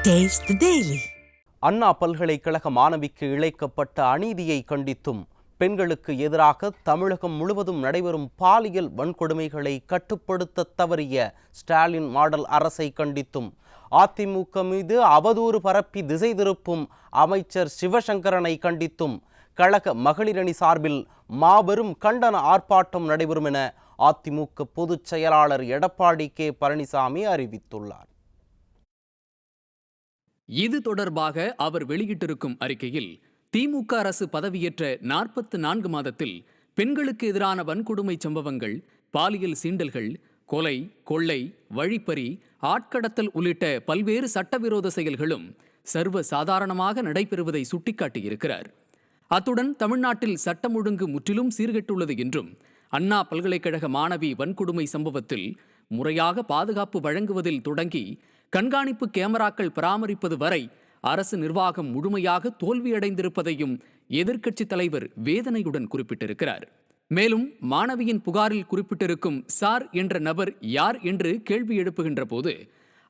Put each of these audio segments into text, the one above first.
Taste the Daily. அண்ணா பல்கலைக்கழக மாணவிக்கு இழைக்கப்பட்ட அநீதியை கண்டித்தும் பெண்களுக்கு எதிராக தமிழகம் முழுவதும் நடைபெறும் பாலியல் வன்கொடுமைகளை கட்டுப்படுத்த தவறிய ஸ்டாலின் மாடல் அரசை கண்டித்தும் அதிமுக மீது அவதூறு பரப்பி திசை திருப்பும் அமைச்சர் சிவசங்கரனை கண்டித்தும் கழக மகளிரணி சார்பில் மாபெரும் கண்டன ஆர்ப்பாட்டம் நடைபெறும் என அதிமுக பொதுச் செயலாளர் எடப்பாடி கே பழனிசாமி அறிவித்துள்ளார். இது தொடர்பாக அவர் வெளியிட்டிருக்கும் அறிக்கையில், திமுக அரசு பதவியேற்ற 44 மாதத்தில் பெண்களுக்கு எதிரான வன்கொடுமை சம்பவங்கள், பாலியல் சீண்டல்கள், கொலை, கொள்ளை, வழிப்பறி, ஆட்கடத்தல் உள்ளிட்ட பல்வேறு சட்டவிரோத செயல்களும் சர்வ சாதாரணமாக நடைபெறுவதை சுட்டிக்காட்டியிருக்கிறார். அத்துடன் தமிழ்நாட்டில் சட்டம் ஒழுங்கு முற்றிலும் சீர்கெட்டுள்ளது என்றும், அண்ணா பல்கலைக்கழக மாணவி வன்கொடுமை சம்பவத்தில் முறையாக பாதுகாப்பு வழங்குவதில் தொடங்கி கண்காணிப்பு கேமராக்கள் பராமரிப்பது வரை அரசு நிர்வாகம் முழுமையாக தோல்வியடைந்திருப்பதையும் எதிர்க்கட்சித் தலைவர் வேதனையுடன் குறிப்பிட்டிருக்கிறார். மேலும் மாணவியின் புகாரில் குறிப்பிட்டிருக்கும் சார் என்ற நபர் யார் என்று கேள்வி எழுப்புகின்ற போது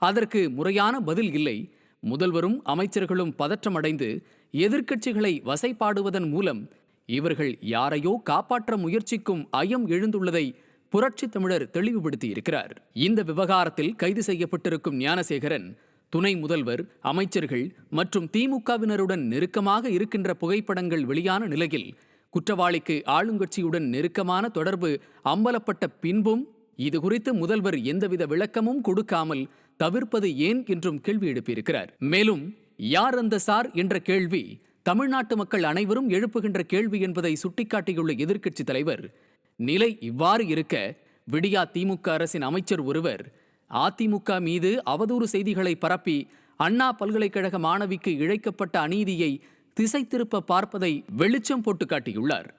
அதற்கு முறையான பதில் இல்லை. முதல்வரும் அமைச்சர்களும் பதற்றமடைந்து எதிர்க்கட்சிகளை வசைபாடுவதன் மூலம் இவர்கள் யாரையோ காப்பாற்ற முயற்சிக்கும் ஐயம் எழுந்துள்ளதை புரட்சி தமிழர் தெளிவுபடுத்தி இருக்கிறார். இந்த விவகாரத்தில் கைது செய்யப்பட்டிருக்கும் ஞானசேகரன் துணை முதல்வர், அமைச்சர்கள் மற்றும் திமுகவினருடன் நெருக்கமாக இருக்கின்ற புகைப்படங்கள் வெளியான நிலையில் குற்றவாளிக்கு ஆளுங்கட்சியுடன் நெருக்கமான தொடர்பு அம்பலப்பட்ட பின்பும் இதுகுறித்து முதல்வர் எந்தவித விளக்கமும் கொடுக்காமல் தவிர்ப்பது ஏன் என்றும் கேள்வி எழுப்பியிருக்கிறார். மேலும் யார் அந்த சார் என்ற கேள்வி தமிழ்நாட்டு மக்கள் அனைவரும் எழுப்புகின்ற கேள்வி என்பதை சுட்டிக்காட்டியுள்ள எதிர்க்கட்சித் தலைவர், நிலை இவ்வாறு இருக்க விடியா திமுக அரசின் அமைச்சர் ஒருவர் அதிமுக மீது அவதூறு செய்திகளை பரப்பி அண்ணா பல்கலைக்கழக மாணவிக்கு இழைக்கப்பட்ட அநீதியை திசை திருப்ப பார்ப்பதை வெளிச்சம் போட்டு காட்டியுள்ளார்.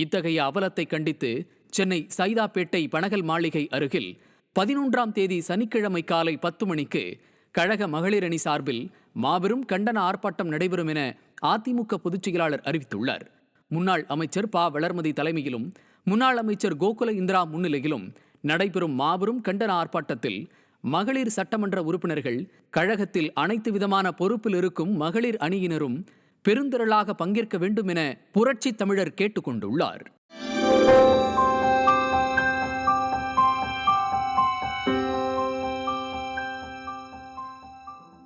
இத்தகைய அவலத்தை கண்டித்து சென்னை சைதாப்பேட்டை பனகல் மாளிகை அருகில் 11ஆம் தேதி சனிக்கிழமை காலை 10 மணிக்கு கழக மகளிரணி சார்பில் மாபெரும் கண்டன ஆர்ப்பாட்டம் நடைபெறும் என அதிமுக பொதுச் செயலாளர் அறிவித்துள்ளார். முன்னாள் அமைச்சர் ப. வளர்மதி தலைமையிலும் முன்னாள் அமைச்சர் கோகுல இந்திரா முன்னிலையிலும் நடைபெறும் மாபெரும் கண்டன ஆர்ப்பாட்டத்தில் மகளிர் சட்டமன்ற உறுப்பினர்கள், கழகத்தில் அனைத்து விதமான பொறுப்பில் இருக்கும் மகளிர் அணியினரும் பெருந்திரளாக பங்கேற்க வேண்டும் என புரட்சி தமிழர் கேட்டுக்கொண்டுள்ளார்.